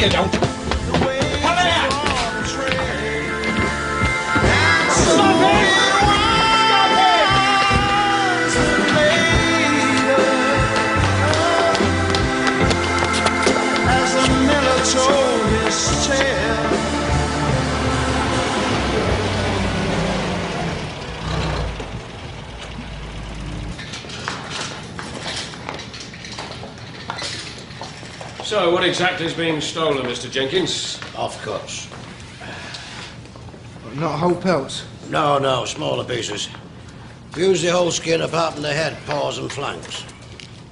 you don't. Come here! Stop it! Told his tale. So, what exactly is being stolen, Mr. Jenkins? Offcuts. Not whole pelts? No, smaller pieces. Use the whole skin apart from the head, paws and flanks.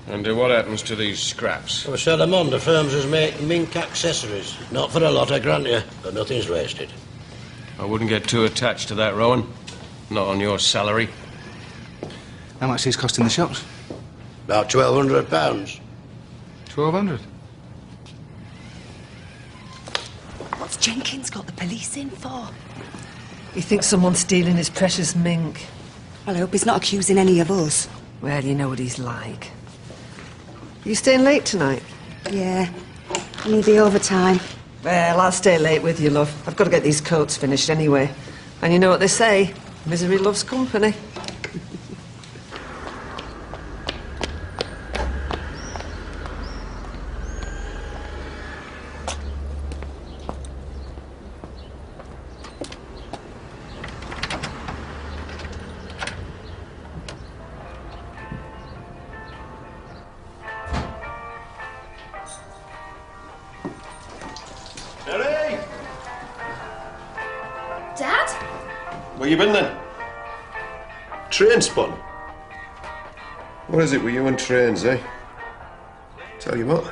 And what happens to these scraps? We sell them on to firms as make mink accessories. Not for a lot, I grant you, but nothing's wasted. I wouldn't get too attached to that, Rowan. Not on your salary. How much is costing the shops? About £1,200. 1,200? What's Jenkins got the police in for? He thinks someone's stealing his precious mink. Well, I hope he's not accusing any of us. Well, you know what he's like. You staying late tonight? Yeah. I need the overtime. Well, I'll stay late with you, love. I've got to get these coats finished anyway. And you know what they say, misery loves company. Dad? Where you been then? Train spotting? What is it with you and trains, eh? Tell you what,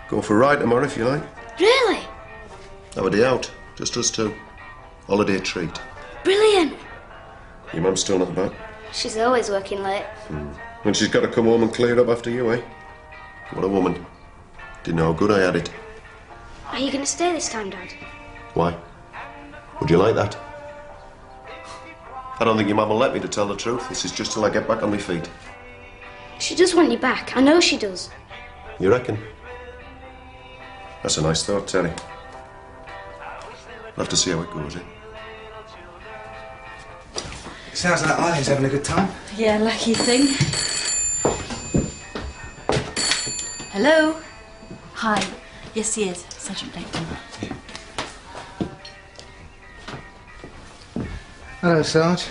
go for a ride tomorrow if you like. Really? Have a day out, just us two. Holiday treat. Brilliant. Your mum's still not back? She's always working late. And she's got to come home and clear up after you, eh? What a woman. Didn't know how good I had it. Are you going to stay this time, Dad? Why? Would you like that? I don't think your mum will let me, to tell the truth. This is just till I get back on my feet. She does want you back. I know she does. You reckon? That's a nice thought, Terry. We'll have to see how it goes, eh? Sounds like Eileen's having a good time. Yeah, lucky thing. Hello? Hi. Yes, he is. Sergeant Blaketon. Hello, Sarge.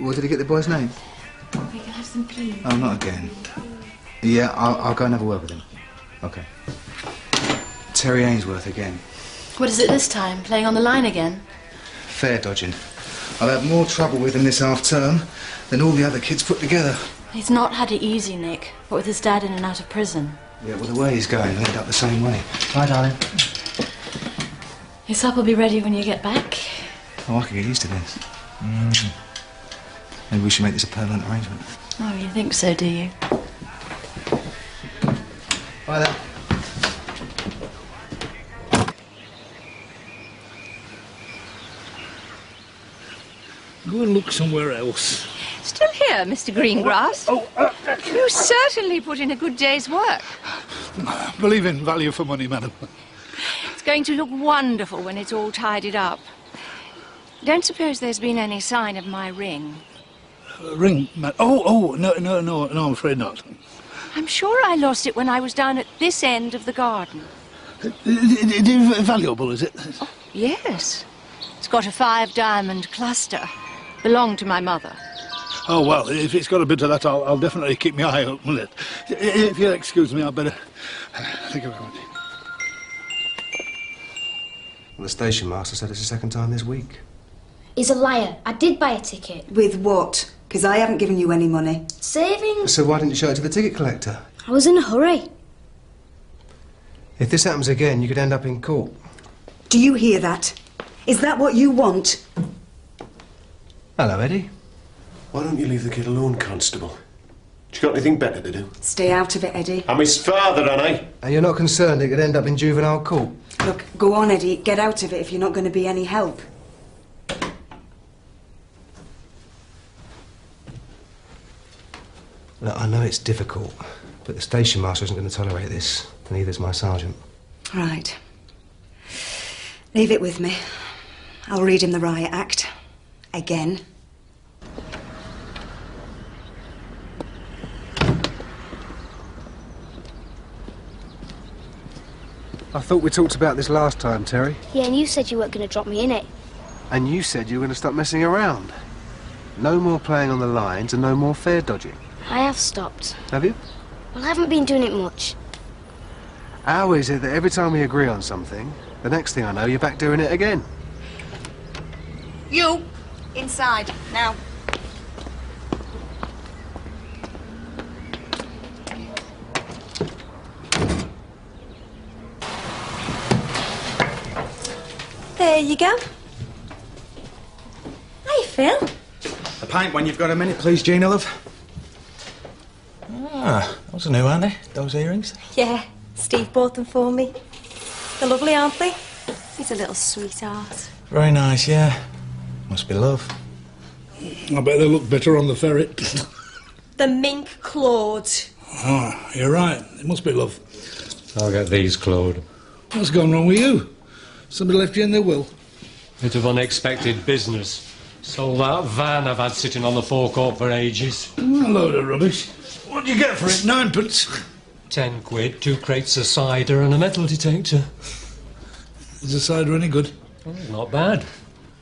Well, did he get the boy's name? We can have some peas. Oh, not again. Yeah, I'll go and have a word with him. OK. Terry Ainsworth again. What is it this time? Playing on the line again? Fair dodging. I've had more trouble with him this half-term than all the other kids put together. He's not had it easy, Nick. What with his dad in and out of prison. Yeah, well, the way he's going, he'll end up the same way. Bye, darling. Your supper will be ready when you get back. Oh, I could get used to this. Maybe we should make this a permanent arrangement. Oh, you think so, do you? Bye, then. Go and look somewhere else. Still here, Mr. Greengrass? You certainly put in a good day's work. Believe in value for money, madam. It's going to look wonderful when it's all tidied up. Don't suppose there's been any sign of my ring? Ring, madam? No, I'm afraid not. I'm sure I lost it when I was down at this end of the garden. It is valuable, is it? Oh, yes. It's got a 5-diamond cluster. Belonged to my mother. Oh, well, if it's got a bit of that, I'll definitely keep my eye open with it. If you'll excuse me, I'd better... Thank you very much. Well, the station master said it's the second time this week. He's a liar. I did buy a ticket. With what? Because I haven't given you any money. Savings. So why didn't you show it to the ticket collector? I was in a hurry. If this happens again, you could end up in court. Do you hear that? Is that what you want? Hello, Eddie. Why don't you leave the kid alone, Constable? You got anything better to do? Stay out of it, Eddie. I'm his father, aren't I? And you're not concerned it could end up in juvenile court? Look, go on, Eddie. Get out of it if you're not going to be any help. Look, I know it's difficult, but the station master isn't going to tolerate this. Neither's my sergeant. Right. Leave it with me. I'll read him the riot act. Again. I thought we talked about this last time, Terry. Yeah, and you said you weren't going to drop me in it. And you said you were going to stop messing around. No more playing on the lines and no more fare dodging. I have stopped. Have you? Well, I haven't been doing it much. How is it that every time we agree on something, the next thing I know, you're back doing it again? You! Inside, now. There you go. How you feel? A pint when you've got a minute, please, Gina, love. Ah, those are new, aren't they? Those earrings? Yeah, Steve bought them for me. They're lovely, aren't they? He's a little sweetheart. Very nice, yeah. Must be love. I bet they look better on the ferret. The mink Claude. Ah, you're right. It must be love. I'll get these, Claude. What's gone wrong with you? Somebody left you in their will? Bit of unexpected business. Sold that van I've had sitting on the forecourt for ages. A load of rubbish. What do you get for it? 9p? 10 quid, 2 crates of cider and a metal detector. Is the cider any good? Oh, not bad.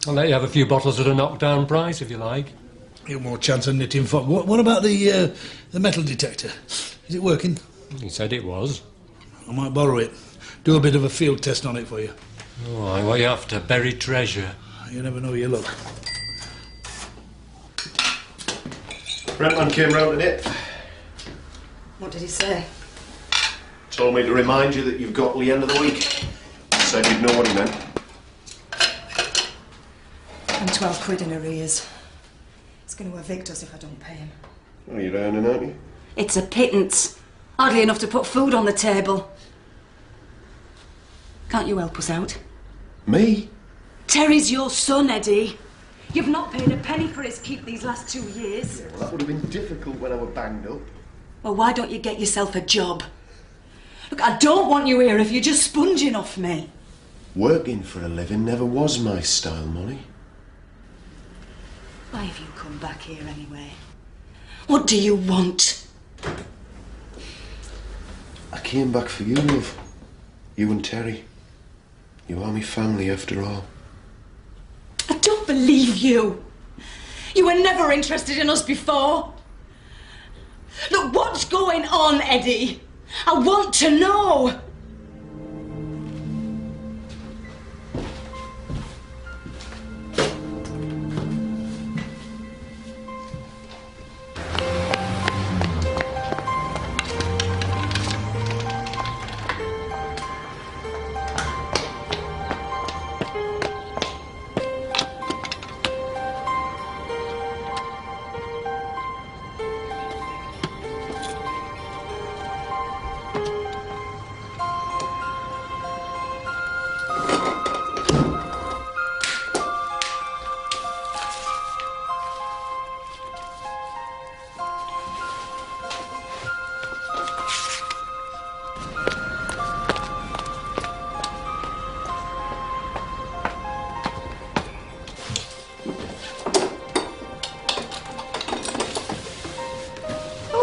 I'll let you have a few bottles at a knockdown price if you like. You've more chance of knitting fog. What about the metal detector? Is it working? He said it was. I might borrow it. Do a bit of a field test on it for you. Oh, what are you after? Buried treasure? You never know your luck. Brentman came round today. What did he say? Told me to remind you that you've got the end of the week. Said you'd know what he meant. I'm 12 quid in arrears. He's going to evict us if I don't pay him. Oh, you're earning, aren't you? It's a pittance. Hardly enough to put food on the table. Can't you help us out? Me? Terry's your son, Eddie. You've not paid a penny for his keep these last 2 years. Yeah, well, that would have been difficult when I were banged up. Well, why don't you get yourself a job? Look, I don't want you here if you're just sponging off me. Working for a living never was my style, Molly. Why have you come back here anyway? What do you want? I came back for you, love. You and Terry. You are my family, after all. I don't believe you. You were never interested in us before. Look, what's going on, Eddie? I want to know.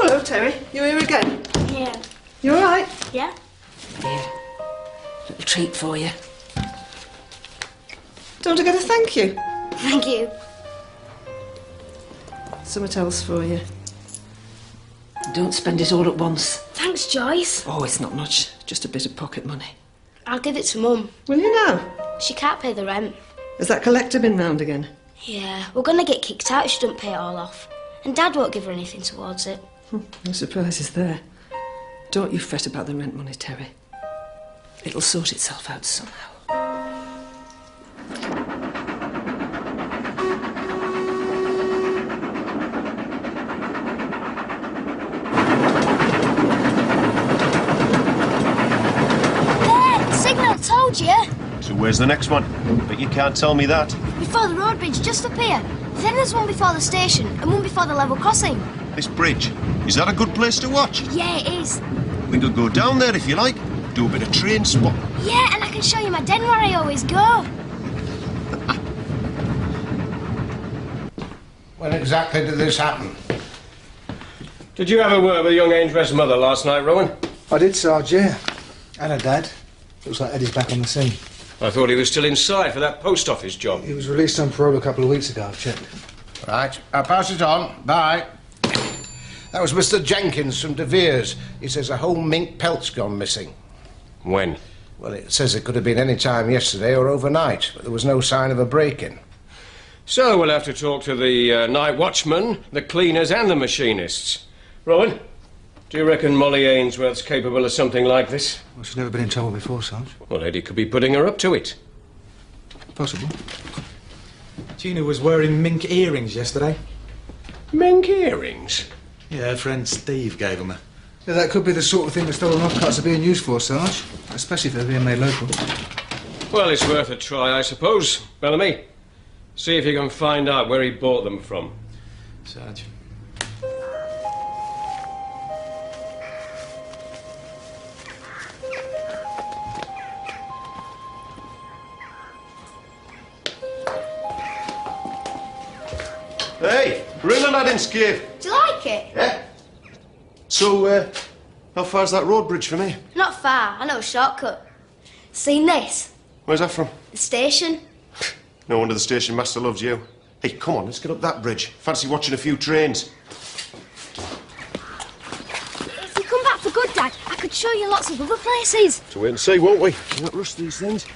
Hello, Terry. You here again? Yeah. You all right? Yeah? Here. Little treat for you. Don't I get a thank you? Thank you. Something else for you. Don't spend it all at once. Thanks, Joyce. Oh, it's not much. Just a bit of pocket money. I'll give it to Mum. Will you now? She can't pay the rent. Has that collector been round again? Yeah, we're going to get kicked out if she doesn't pay it all off. And Dad won't give her anything towards it. No surprises there. Don't you fret about the rent money, Terry. It'll sort itself out somehow. There! Signal, told you! So where's the next one? But you can't tell me that. Before the road bridge, just up here. Then there's one before the station and one before the level crossing. This bridge, is that a good place to watch? Yeah, it is. We could go down there if you like. Do a bit of train spotting. Yeah, and I can show you my den where I always go. When exactly did this happen? Did you have a word with young Ainsworth's mother last night, Rowan? I did, Sarge, yeah. And her dad. Looks like Eddie's back on the scene. I thought he was still inside for that post office job. He was released on parole a couple of weeks ago, I've checked. Right, I'll pass it on. Bye. That was Mr. Jenkins from De Vere's. He says a whole mink pelt's gone missing. When? Well, it says it could have been any time yesterday or overnight, but there was no sign of a break-in. So we'll have to talk to the night watchman, the cleaners and the machinists. Rowan, do you reckon Molly Ainsworth's capable of something like this? Well, she's never been in trouble before, Sarge. Well, Eddie could be putting her up to it. Possible. Gina was wearing mink earrings yesterday. Mink earrings? Yeah, her friend Steve gave them her. Yeah, that could be the sort of thing the stolen offcuts are being used for, Sarge. Especially if they're being made local. Well, it's worth a try, I suppose. Bellamy, see if you can find out where he bought them from. Sarge. Hey, we're in Aladdin's cave. Do you like it? Yeah. So, how far's that road bridge from here? Not far. I know a shortcut. Seen this? Where's that from? The station. No wonder the station master loves you. Hey, come on, let's get up that bridge. Fancy watching a few trains. If you come back for good, Dad, I could show you lots of other places. So wait and see, won't we? We won't rush these things.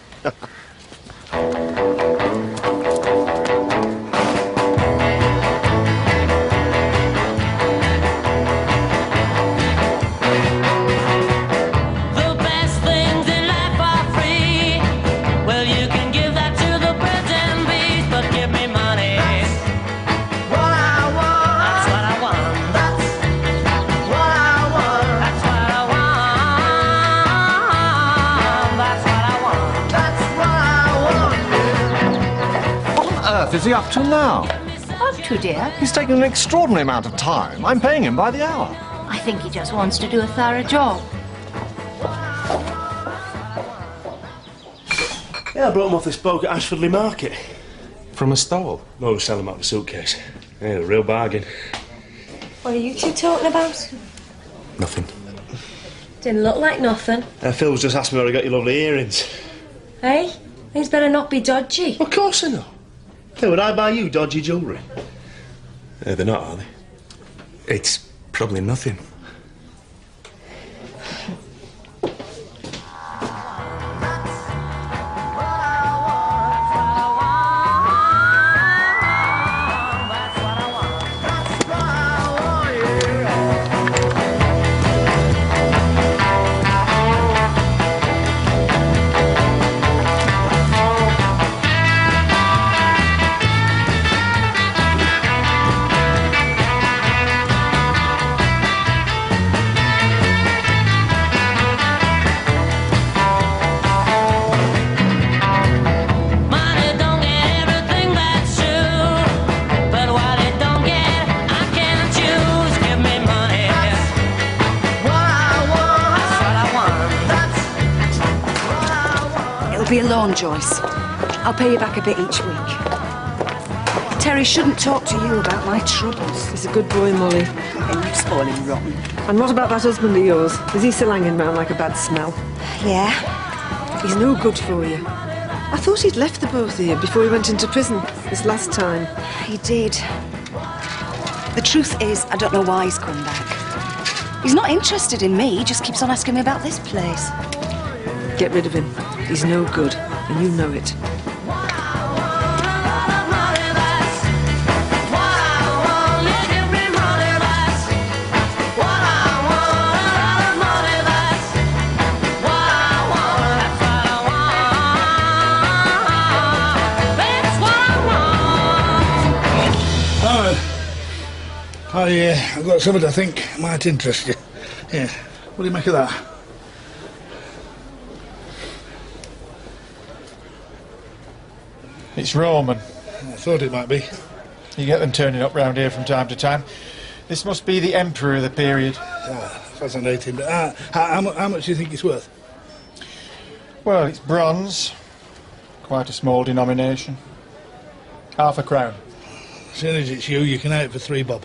Is he up to now? Up to, dear? He's taken an extraordinary amount of time. I'm paying him by the hour. I think he just wants to do a thorough job. Yeah, I brought him off this bloke at Ashfordley Market. From a stall? No, sell him out of a suitcase. Yeah, a real bargain. What are you two talking about? Nothing. Didn't look like nothing. Phil's just asked me where I got your lovely earrings. Hey, these better not be dodgy. Of course I know. Hey, would I buy you dodgy jewellery? They're not, are they? It's probably nothing. Be a loan, Joyce. I'll pay you back a bit each week. Terry shouldn't talk to you about my troubles. He's a good boy, Molly. And you spoil him rotten. And what about that husband of yours? Is he still hanging round like a bad smell? Yeah. He's no good for you. I thought he'd left the both of you before he went into prison this last time. He did. The truth is, I don't know why he's come back. He's not interested in me. He just keeps on asking me about this place. Get rid of him. He's no good, and you know it. I've got something I think might interest you. Yeah. What do you make of that? It's Roman. I thought it might be. You get them turning up round here from time to time. This must be the emperor of the period. Fascinating. But how much do you think it's worth? Well, it's bronze. Quite a small denomination. £0.50. Seeing as it's you, you can have it for 3 bob.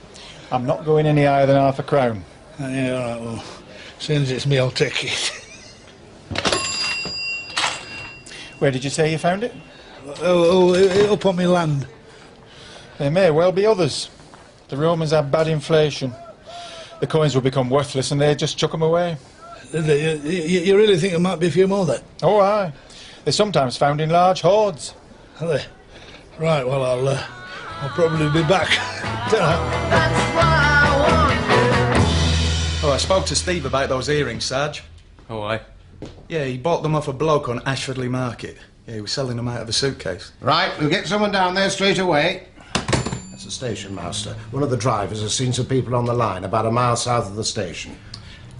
I'm not going any higher than £0.50. Yeah, all right, well, seeing as it's me, I'll take it. Where did you say you found it? Up on my land. There may well be others. The Romans had bad inflation. The coins will become worthless and they just chuck them away. You really think there might be a few more there? Oh, aye. They're sometimes found in large hoards. Are they? Right, well, I'll probably be back. Oh, I spoke to Steve about those earrings, Sarge. Oh, aye? Yeah, he bought them off a bloke on Ashfordley Market. Yeah, he was selling them out of a suitcase. Right, we'll get someone down there straight away. That's the station master. One of the drivers has seen some people on the line about a mile south of the station.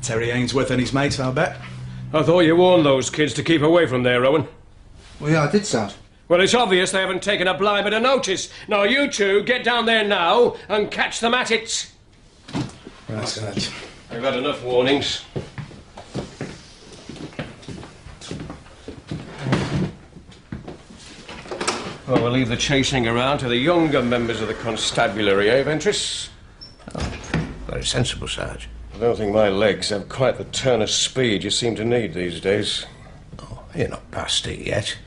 Terry Ainsworth and his mates, I'll bet. I thought you warned those kids to keep away from there, Rowan. Well, yeah, I did, Sarge. Well, it's obvious they haven't taken a blind bit of notice. Now, you two, get down there now and catch them at it. Right, Sarge. I've had enough warnings. Well, we'll leave the chasing around to the younger members of the constabulary, eh, Ventris? Very sensible, Sarge. I don't think my legs have quite the turn of speed you seem to need these days. Oh, you're not past it yet.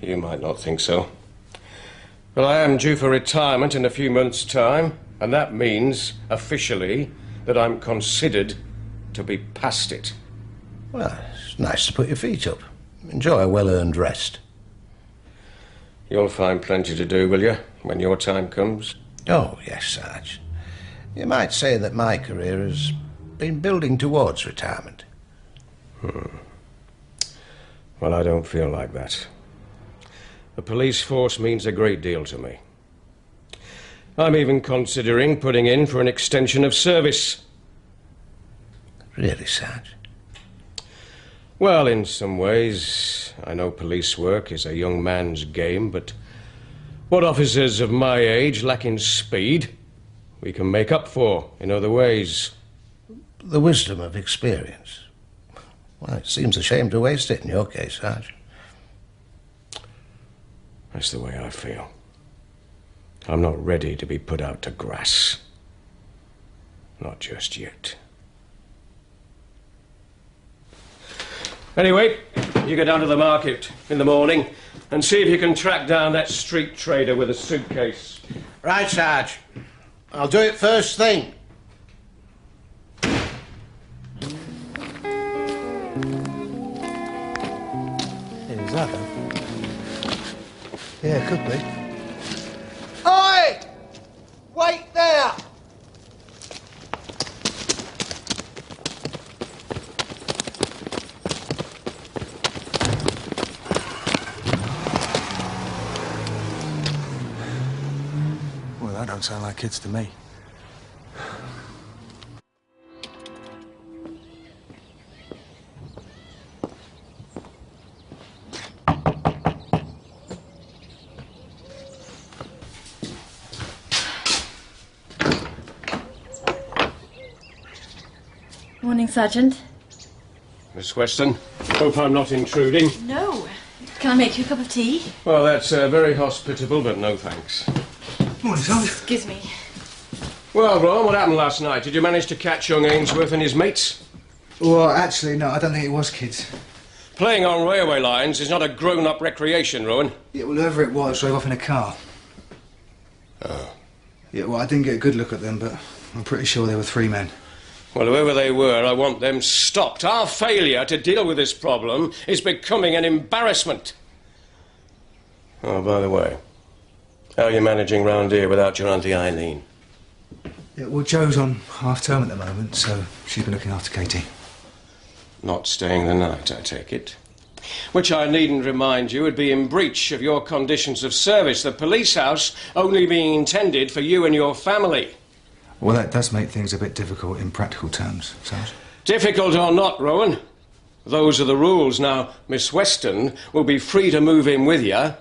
You might not think so. But I am due for retirement in a few months' time, and that means, officially, that I'm considered to be past it. Well, it's nice to put your feet up. Enjoy a well-earned rest. You'll find plenty to do, will you, when your time comes? Oh, yes, Sarge. You might say that my career has been building towards retirement. Well, I don't feel like that. The police force means a great deal to me. I'm even considering putting in for an extension of service. Really, Sarge? Well, in some ways, I know police work is a young man's game, but what officers of my age lack in speed, we can make up for in other ways. The wisdom of experience. Well, it seems a shame to waste it in your case, Sarge. That's the way I feel. I'm not ready to be put out to grass. Not just yet. Anyway, you go down to the market in the morning and see if you can track down that street trader with a suitcase. Right, Sarge. I'll do it first thing. Is that then? Yeah, it could be. Oi! Wait there! Well, that don't sound like kids to me. Morning, Sergeant. Miss Weston, hope I'm not intruding. No. Can I make you a cup of tea? Well, that's very hospitable, but no thanks. Morning, Sarge. Excuse me. Well, Ron, what happened last night? Did you manage to catch young Ainsworth and his mates? Well, actually, no, I don't think it was kids. Playing on railway lines is not a grown-up recreation, Rowan. Yeah, well, whoever it was drove off in a car. Oh. Yeah, well, I didn't get a good look at them, but I'm pretty sure there were 3 men. Well, whoever they were, I want them stopped. Our failure to deal with this problem is becoming an embarrassment. Oh, by the way, how are you managing round here without your Auntie Eileen? Yeah, well, Jo's on half-term at the moment, so she's been looking after Katie. Not staying the night, I take it. Which I needn't remind you would be in breach of your conditions of service, the police house only being intended for you and your family. Well, that does make things a bit difficult in practical terms, Sarge. Difficult or not, Rowan, those are the rules. Now, Miss Weston will be free to move in with you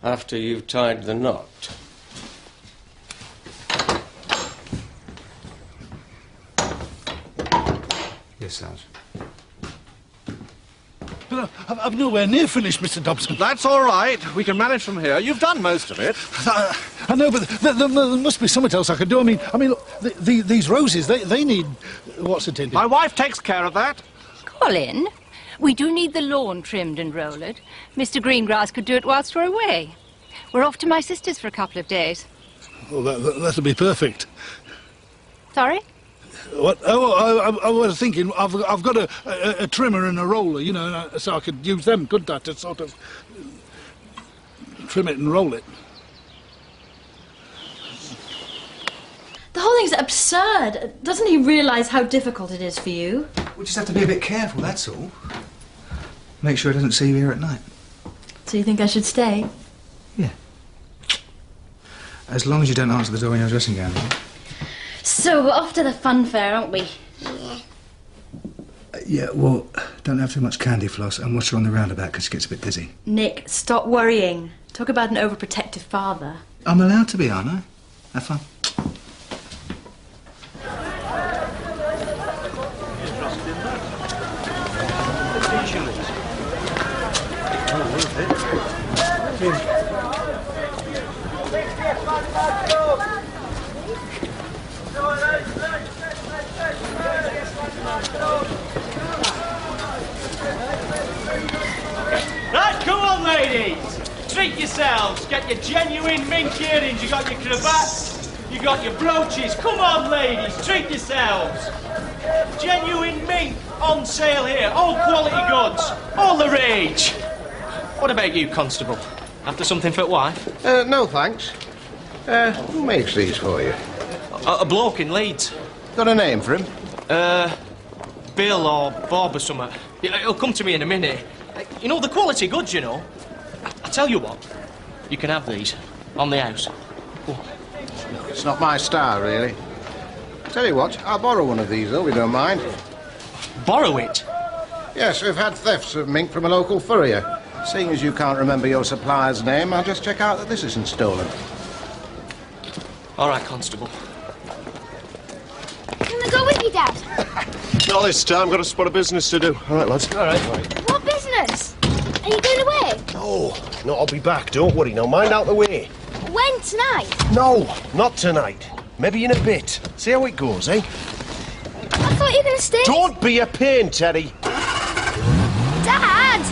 after you've tied the knot. Yes, Sarge. but I'm nowhere near finished, Mr. Dobson. That's all right. We can manage from here. You've done most of it. I know, but there must be something else I could do. I mean, look, these roses, they need what's it in? My wife takes care of that. Colin, we do need the lawn trimmed and rollered. Mr. Greengrass could do it whilst we're away. We're off to my sister's for a couple of days. Oh, that'll be perfect. Sorry? What? Oh, I was thinking, I've got a trimmer and a roller, you know, so I could use them, couldn't I, to sort of trim it and roll it. The whole thing's absurd. Doesn't he realise how difficult it is for you? We just have to be a bit careful, that's all. Make sure he doesn't see you here at night. So you think I should stay? Yeah. As long as you don't answer the door in your dressing gown. So we're off to the fun fair, aren't we? Yeah. Yeah, well, don't have too much candy floss and watch her on the roundabout because she gets a bit dizzy. Nick, stop worrying. Talk about an overprotective father. I'm allowed to be, aren't I? Have fun. Right, come on, ladies. Treat yourselves. Get your genuine mink earrings. You got your cravats. You got your brooches. Come on, ladies. Treat yourselves. Genuine mink on sale here. All quality goods. All the rage. What about you, Constable? After something for wife? No, thanks. Who makes these for you? A bloke in Leeds. Got a name for him? Bill or Bob or something. Yeah, he'll come to me in a minute. You know, the quality goods, you know. I tell you what, you can have these on the house. It's not my style, really. Tell you what, I'll borrow one of these, though, we don't mind. Borrow it? Yes, we've had thefts of mink from a local furrier. Seeing as you can't remember your supplier's name, I'll just check out that this isn't stolen. All right, Constable. Can I go with you, Dad? Not this time. Got a spot of business to do. All right, lads. All right. What business? Are you going away? No, I'll be back. Don't worry. Now, mind out the way. When? Tonight? No, not tonight. Maybe in a bit. See how it goes, eh? I thought you were going to stay. Don't be a pain, Teddy. Dad!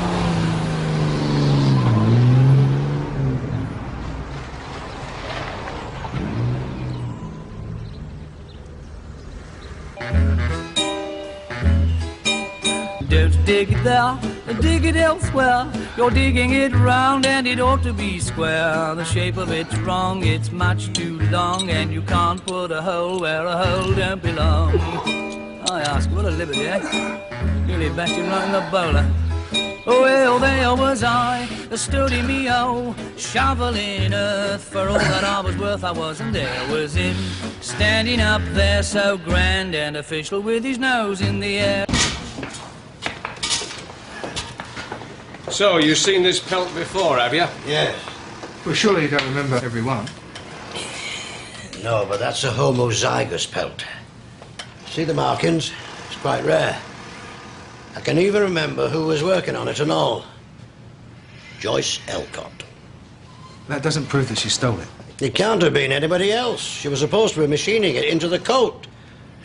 Don't dig it there, dig it elsewhere. You're digging it round and it ought to be square. The shape of it's wrong, it's much too long, and you can't put a hole where a hole don't belong. I ask, what a liberty, eh? Nearly bashed him right in the bowler. Oh, well, there was I, the sturdy me-o, shoveling earth. For all that I was worth, I wasn't there. Was him, standing up there so grand and official with his nose in the air. So, you've seen this pelt before, have you? Yes. Well, surely you don't remember every one. No, but that's a homozygous pelt. See the markings? It's quite rare. I can even remember who was working on it and all. Joyce Elcott. That doesn't prove that she stole it. It can't have been anybody else. She was supposed to be machining it into the coat.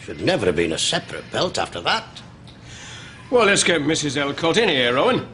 Should never have been a separate belt after that. Well, let's get Mrs. Elcott in here, Owen.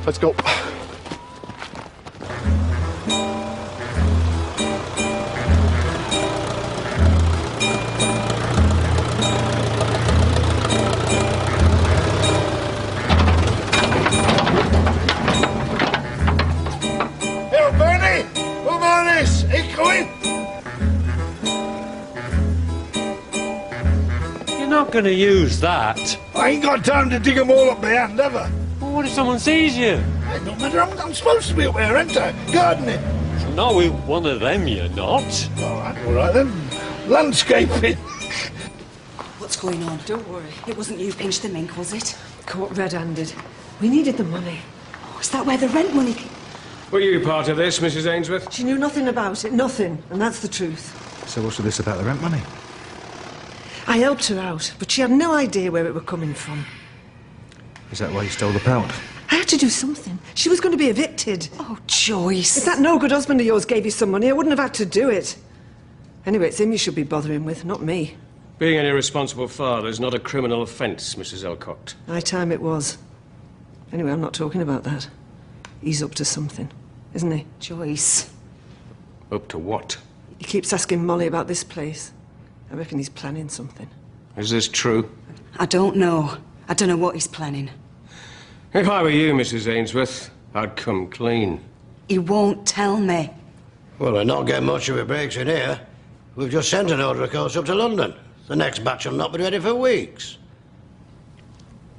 Let's go. Here, Bernie! Come on, this! He coming? You're not going to use that. I ain't got time to dig them all up by hand, ever. Well, what if someone sees you? Hey, don't doesn't matter. I'm supposed to be up there, ain't I? Gardening. No, we're one of them, you're not. All right then. Landscaping. What's going on? Don't worry. It wasn't you pinched the mink, was it? Caught red-handed. We needed the money. Oh, is that where the rent money... Were you part of this, Mrs. Ainsworth? She knew nothing about it, nothing, and that's the truth. So what's this about the rent money? I helped her out, but she had no idea where it were coming from. Is that why you stole the pelt? I had to do something. She was going to be evicted. Oh, Joyce. If that no-good husband of yours gave you some money, I wouldn't have had to do it. Anyway, it's him you should be bothering with, not me. Being an irresponsible father is not a criminal offence, Mrs. Elcott. My time it was. Anyway, I'm not talking about that. He's up to something, isn't he? Joyce. Up to what? He keeps asking Molly about this place. I reckon he's planning something. Is this true? I don't know. I don't know what he's planning. If I were you, Mrs. Ainsworth, I'd come clean. He won't tell me. Well, we're not getting much of a break in here. We've just sent an order of course up to London. The next batch will not be ready for weeks.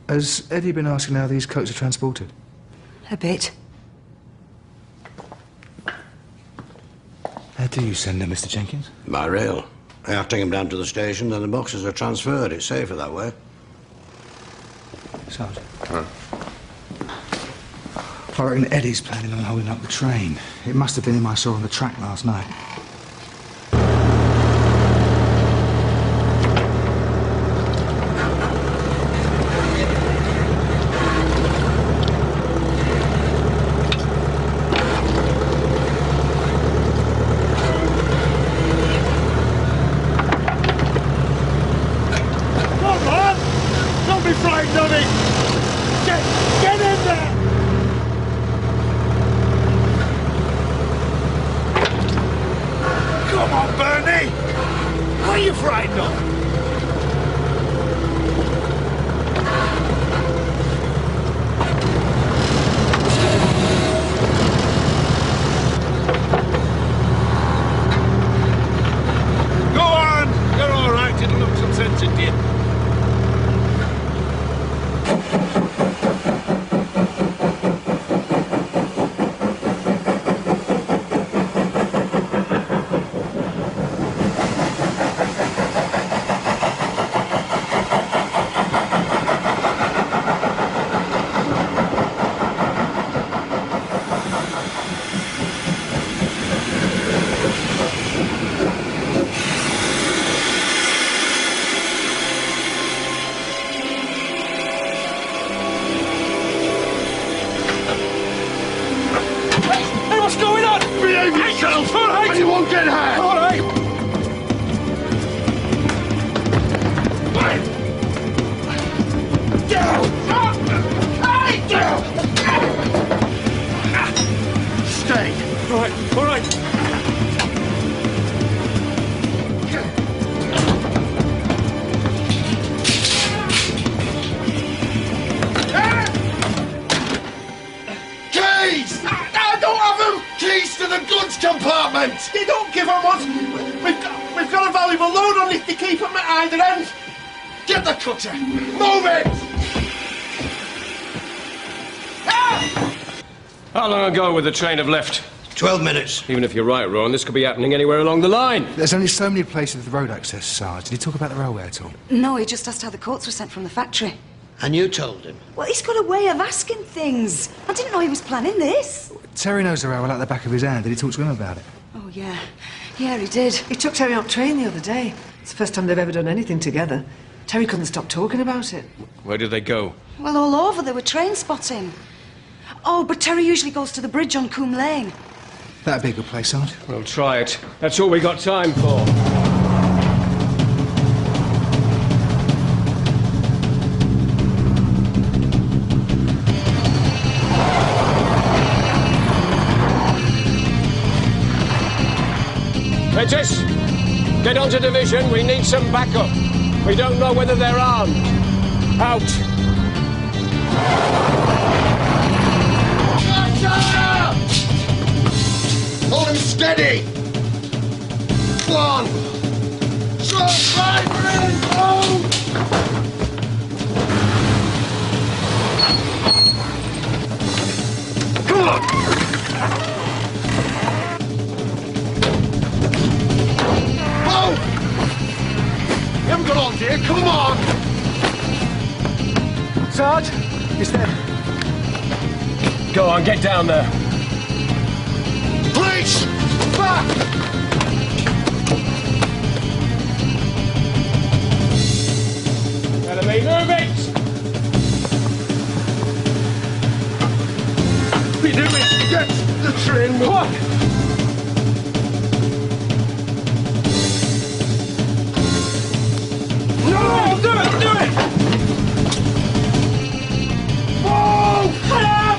Has Eddie been asking how these coats are transported? A bit. How do you send them, Mr. Jenkins? By rail. I have to take them down to the station, then the boxes are transferred. It's safer that way. Sergeant. I reckon Eddie's planning on holding up the train. It must have been him I saw on the track last night. Come on! Don't be frightened of it! Get in there! Come on, Bernie! What are you frightened of? Go on! You're all right. It'll look some sense into you. Hey, what's going on? Behave yourself! All right. And you won't get hurt! All right. Stay. All right. All right. Keys! I don't have them! Keys to the goods compartment! They don't give them once! We've got a valuable load on it to keep them at either end! Get the cutter! Move it! How long ago would the train have left? 12 minutes. Even if you're right, Ron, this could be happening anywhere along the line. There's only so many places with road access, Sarge. Did he talk about the railway at all? No, he just asked how the coats were sent from the factory. And you told him? Well, he's got a way of asking things. I didn't know he was planning this. Terry knows the railway like the back of his hand. Did he talk to him about it? Oh, yeah. Yeah, he did. He took Terry on train the other day. It's the first time they've ever done anything together. Terry couldn't stop talking about it. Where did they go? Well, all over. They were train spotting. Oh, but Terry usually goes to the bridge on Coombe Lane. That'd be a good place, Sarge. We'll try it. That's all we got time for. Regis, get onto division. We need some backup. We don't know whether they're armed. Out. Hold him steady! One! Two, five, Come you, come on! Sarge, he's dead. Go on, get down there. Police! Back! Enemy, move it! What are you doing? Get the train moving! No! Do it! Do it! Whoa! Help!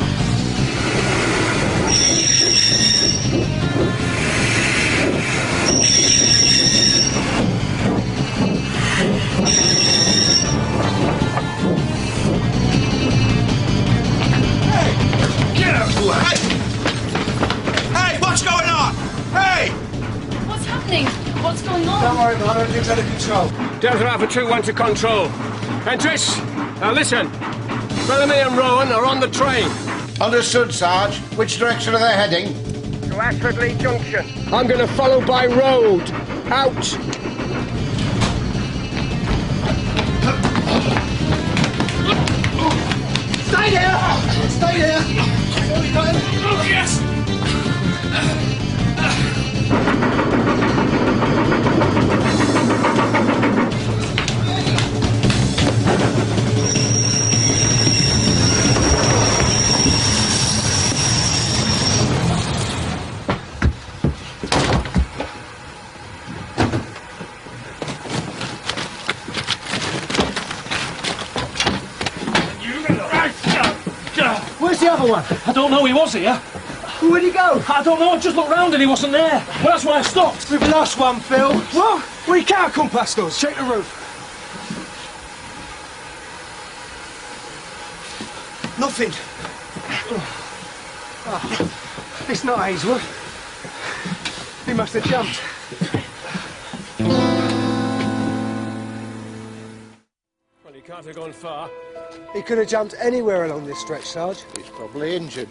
Get out of the way! Hey, what's going on? Hey! What's happening? What's going on? Don't worry, man. Everything's under control. Delta Alpha 2-1 to control. Entris, now listen. Bellamy and Rowan are on the train. Understood, Sarge. Which direction are they heading? To Ashford-Lee Junction. I'm going to follow by road. Out. Stay there! Stay there! Oh, yes! Where's the other one? I don't know, he was here. Where'd he go? I don't know, I just looked round and he wasn't there. Well, that's why I stopped. We've lost one, Phil. What? Well, he can't come past us. Check the roof. Nothing. Oh, it's not Hazelwood. He must have jumped. Well, he can't have gone far. He could have jumped anywhere along this stretch, Sarge. He's probably injured.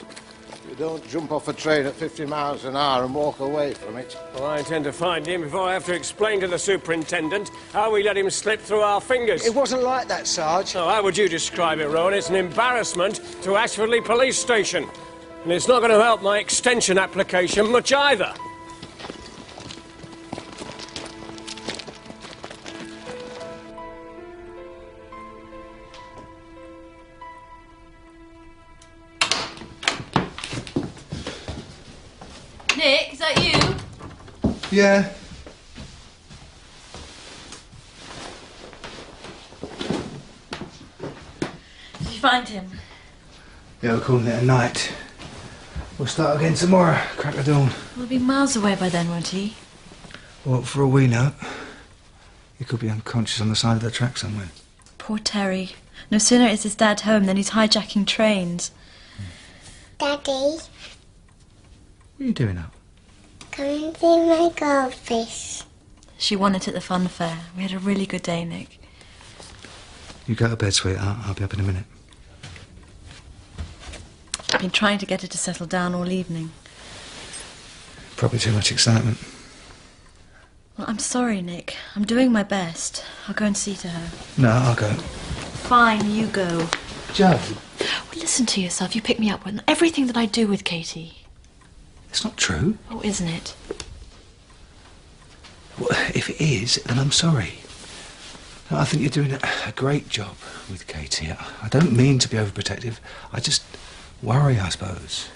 You don't jump off a train at 50 miles an hour and walk away from it. Well, I intend to find him before I have to explain to the superintendent how we let him slip through our fingers. It wasn't like that, Sarge. Oh, how would you describe it, Rowan? It's an embarrassment to Ashford-Lee Police Station. And it's not going to help my extension application much either. Nick, is that you? Yeah. Did you find him? Yeah, we're calling it a night. We'll start again tomorrow, crack of dawn. He'll be miles away by then, won't he? Well, for all we know, he could be unconscious on the side of the track somewhere. Poor Terry. No sooner is his dad home than he's hijacking trains. Daddy, What are you doing up? come and see my goldfish. She won it at the fun fair. We had a really good day, Nick. You go to bed, sweetheart. I'll be up in a minute. I've been trying to get her to settle down all evening. Probably too much excitement. Well, I'm sorry, Nick. I'm doing my best. I'll go and see to her. No, I'll go. Fine, you go. Joe. Well, listen to yourself. You pick me up with everything that I do with Katie. It's not true. Oh, isn't it? Well, if it is, then I'm sorry. No, I think you're doing a great job with Katie. I don't mean to be overprotective. I just worry, I suppose.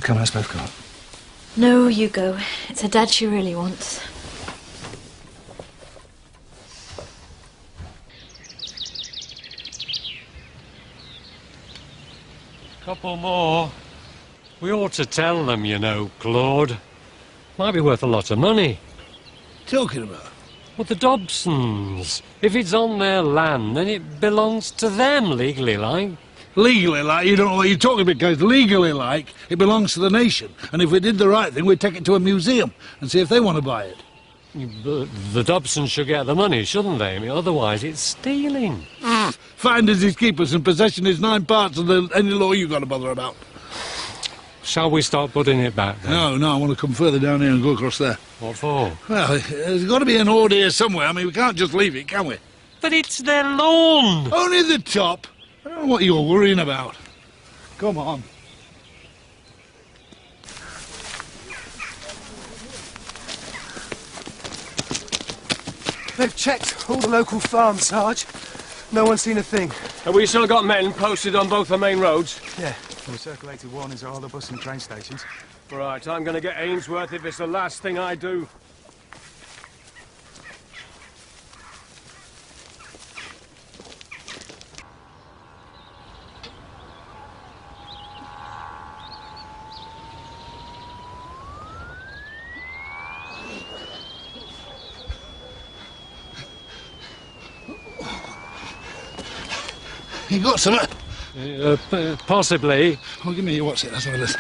Come on, let's both go up. No, you go. It's her dad she really wants. Couple more. We ought to tell them, you know, Claude. Might be worth a lot of money. Talking about? Well, the Dobsons. If it's on their land, then it belongs to them, legally like. Legally, like, you don't know what you're talking about, because legally, like, it belongs to the nation. And if we did the right thing, we'd take it to a museum and see if they want to buy it. But the Dobsons should get the money, shouldn't they? I mean, otherwise it's stealing. Finders is keepers and possession is 9 parts of any law you've got to bother about. Shall we start putting it back then? No, I want to come further down here and go across there. What for? Well, there's got to be an ord here somewhere. I mean, we can't just leave it, can we? But it's their lawn! Only the top. I don't know what you're worrying about. Come on. They've checked all the local farms, Sarge. No one's seen a thing. Have we still got men posted on both the main roads? Yeah, and we circulated warnings at all the bus and train stations. Right, I'm going to get Ainsworth if it's the last thing I do. You got some? Possibly. Oh, give me your what's it? Let's have a listen.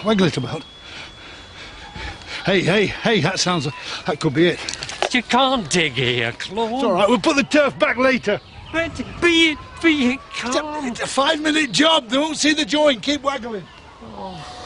Waggle it about. Hey, that could be it. You can't dig here, Claude. It's all right, we'll put the turf back later. But be it calm. It's a 5-minute job. They won't see the joint. Keep waggling. Oh.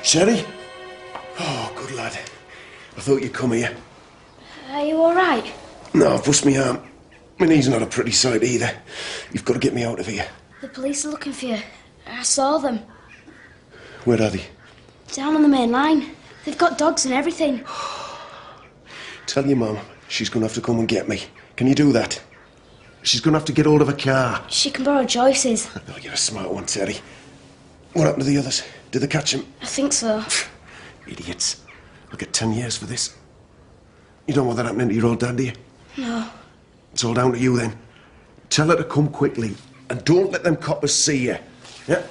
Sherry? Oh, good lad. I thought you'd come here. Are you all right? No, I've bust my arm. My knee's not a pretty sight either. You've got to get me out of here. The police are looking for you. I saw them. Where are they? Down on the main line. They've got dogs and everything. Tell your mum she's going to have to come and get me. Can you do that? She's going to have to get hold of a car. She can borrow Joyce's. Oh, you're a smart one, Terry. What happened to the others? Did they catch him? I think so. Idiots. I'll get 10 years for this. You don't want that happening to your old dad, do you? No. It's all down to you, then. Tell her to come quickly. And don't let them coppers see you. Yeah?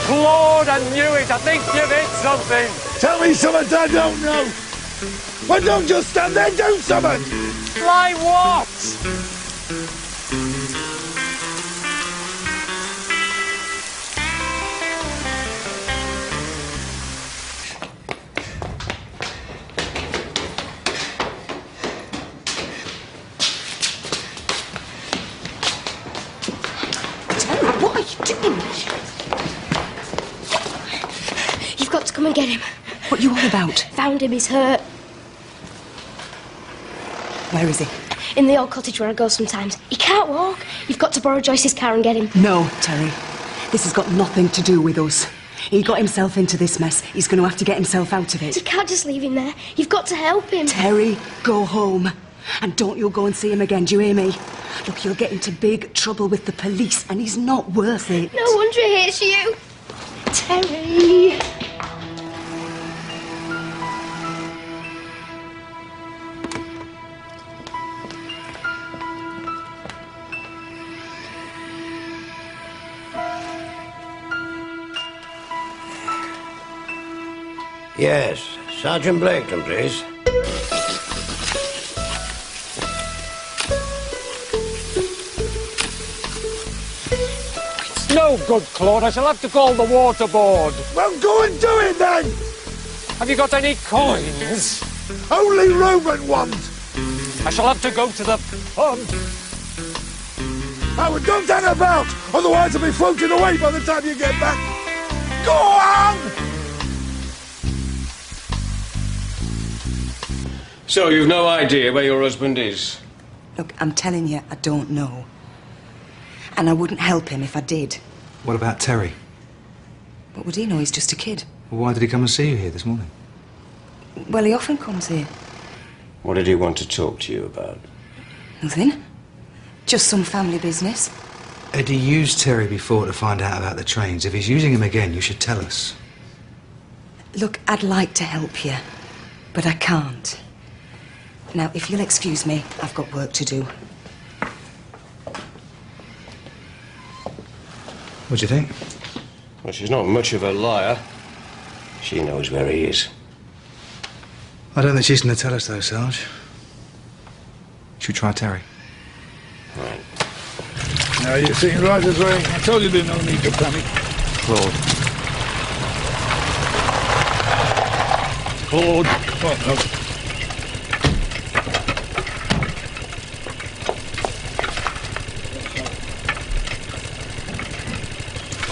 Claude, I knew it. I think you've hit something. Tell me something I don't know. Well, don't just stand there. Do something. Like what? What are you doing? You've got to come and get him. What are you all about? Found him, he's hurt. Where is he? In the old cottage where I go sometimes. He can't walk. You've got to borrow Joyce's car and get him. No, Terry. This has got nothing to do with us. He got himself into this mess. He's going to have to get himself out of it. You can't just leave him there. You've got to help him. Terry, go home. And don't you go and see him again, do you hear me? Look, he'll get into big trouble with the police, and he's not worth it. No wonder he hates you. Terry. Yes, Sergeant Blaketon, please. No good, Claude. I shall have to call the water board. Well, go and do it then. Have you got any coins? Only Roman ones. I shall have to go to the pub. Howard, don't hang about. Otherwise I'll be floating away by the time you get back. Go on! So you've no idea where your husband is? Look, I'm telling you, I don't know. And I wouldn't help him if I did. What about Terry? What would he know? He's just a kid. Well, why did he come and see you here this morning? Well, he often comes here. What did he want to talk to you about? Nothing. Just some family business. Eddie used Terry before to find out about the trains. If he's using him again, you should tell us. Look, I'd like to help you, but I can't. Now, if you'll excuse me, I've got work to do. What do you think? Well, she's not much of a liar. She knows where he is. I don't think she's going to tell us, though, Sarge. Should we try Terry? Right. Now, you seem right as rain. I told you there's no need to panic. Claude. Claude. Oh, no.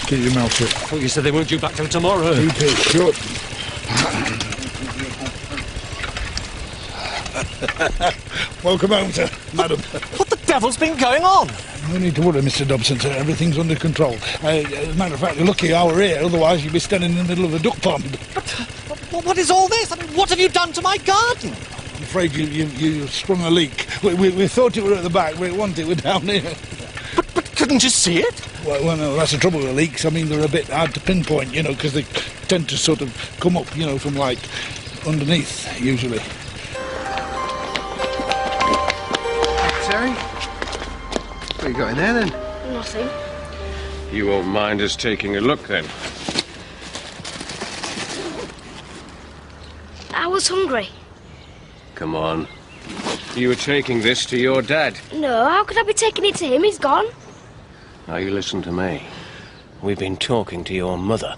Keep your mouth shut. Oh, you said they weren't due back till tomorrow. Keep it shut. Welcome home, sir, madam. What the devil's been going on? No need to worry, Mr. Dobson, sir. Everything's under control. As a matter of fact, you're lucky you're here, otherwise you'd be standing in the middle of a duck pond. What is all this? I mean, what have you done to my garden? I'm afraid you sprung a leak. We thought it were at the back, but it wasn't. It were down here. But couldn't you see it? Well, no, that's the trouble with leaks. I mean, they're a bit hard to pinpoint, you know, because they tend to sort of come up, you know, from, like, underneath, usually. Terry? What you got in there, then? Nothing. You won't mind us taking a look, then? I was hungry. Come on. You were taking this to your dad. No, how could I be taking it to him? He's gone. Now, you listen to me. We've been talking to your mother,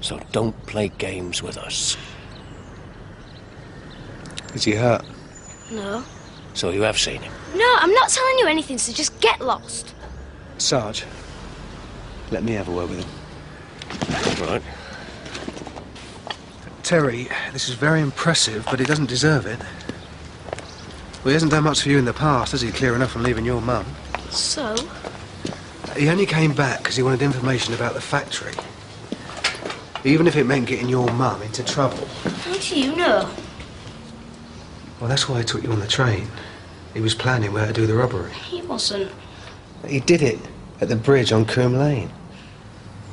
so don't play games with us. Is he hurt? No. So you have seen him? No, I'm not telling you anything, so just get lost. Sarge, let me have a word with him. Right. Terry, this is very impressive, but he doesn't deserve it. Well, he hasn't done much for you in the past, has he? Clear enough from leaving your mum. So? He only came back because he wanted information about the factory. Even if it meant getting your mum into trouble. How do you know? Well, that's why he took you on the train. He was planning where to do the robbery. He wasn't. He did it at the bridge on Coombe Lane.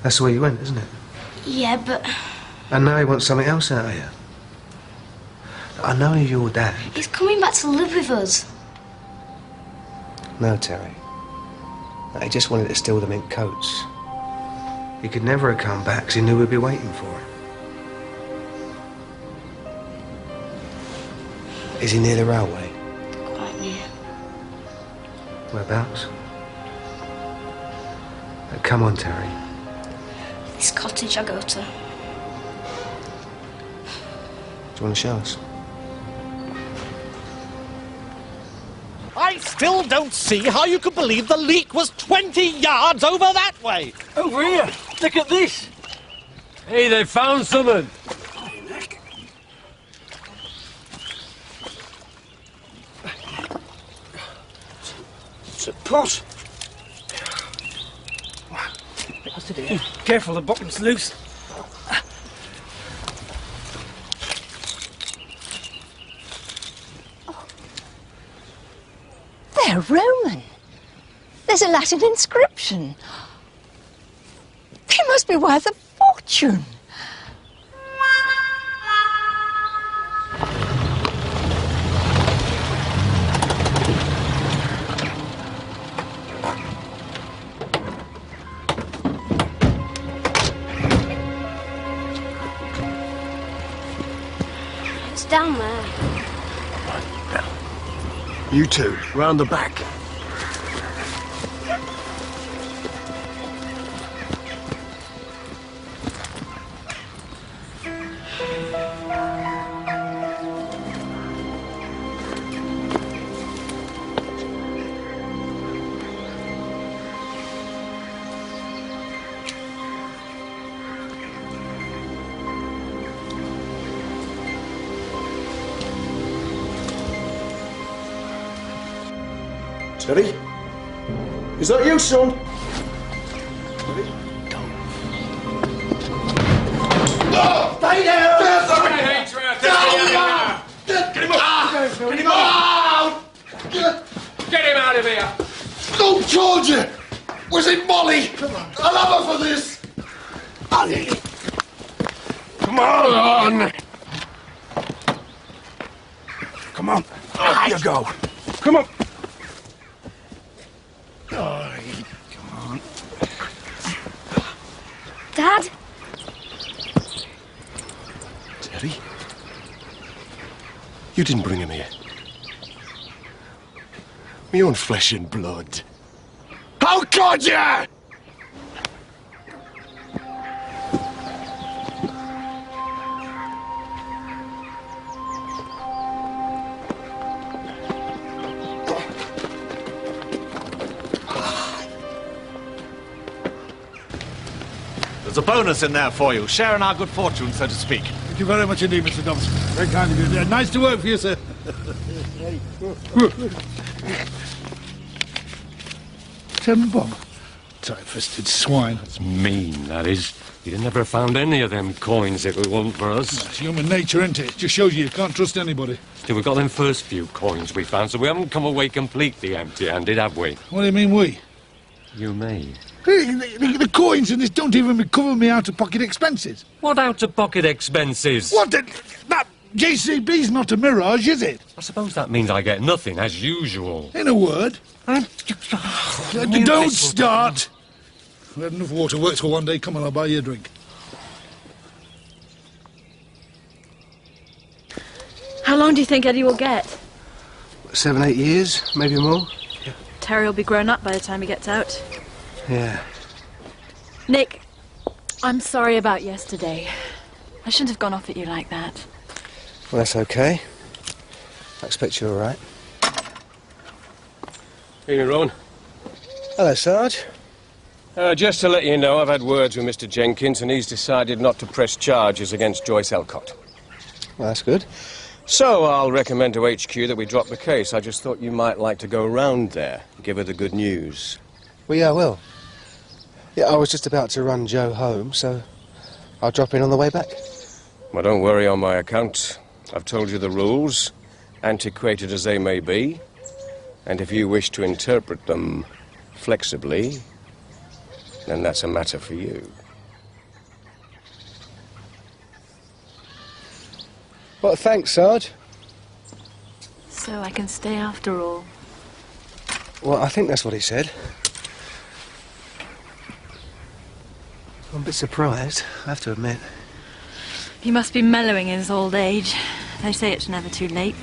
That's the way you went, isn't it? Yeah, but... And now he wants something else out of you. I know you're your dad. He's coming back to live with us. No, Terry. He just wanted to steal the mink coats. He could never have come back because he knew we'd be waiting for him. Is he near the railway? Quite near. Whereabouts? Come on, Terry. This cottage I go to. Do you want to show us? I still don't see how you could believe the leak was 20 yards over that way. Over here. Look at this. Hey, they found something. It's a pot. What's it here? Careful, the bottom's loose. They're Roman. There's a Latin inscription. They must be worth a fortune. It's down there. You two, round the back. Terry? Is that you, son? No! Stay down! Get him up! Get him out! Get him out of here! told you! Was it Molly? I'll have her for this! Come on! Come on. Up you go. Come on. Come on. Dad? Terry? You didn't bring him here. My own flesh and blood. How could you? There's a bonus in there for you, sharing our good fortune, so to speak. Thank you very much indeed, Mr. Dobson. Very kind of you. Nice to work for you, sir. Tim Bob. Tight-fisted swine. That's mean, that is. You'd never found any of them coins if it wasn't for us. It's human nature, isn't it? Just shows you can't trust anybody. Still, we got them first few coins we found, so we haven't come away completely empty-handed, have we? What do you mean, we? You may. The coins in this don't even cover me out-of-pocket expenses. What out-of-pocket expenses? What? That JCB's not a mirage, is it? I suppose that means I get nothing, as usual. In a word. Don't start. We had enough water works for one day. Come on, I'll buy you a drink. How long do you think Eddie will get? 7, 8 years, maybe more. Terry will be grown up by the time he gets out. Yeah. Nick, I'm sorry about yesterday. I shouldn't have gone off at you like that. Well, that's okay. I expect you're all right. Evening, Rowan. Hello, Sarge. Just to let you know, I've had words with Mr. Jenkins, and he's decided not to press charges against Joyce Elcott. Well, that's good. So I'll recommend to HQ that we drop the case. I just thought you might like to go round there, give her the good news. Well, yeah, I will. Yeah, I was just about to run Joe home, so I'll drop in on the way back. Well, don't worry on my account. I've told you the rules, antiquated as they may be, and if you wish to interpret them flexibly, then that's a matter for you. Well, thanks, Sarge. So I can stay after all. Well, I think that's what he said. I'm a bit surprised, I have to admit. He must be mellowing in his old age. They say it's never too late.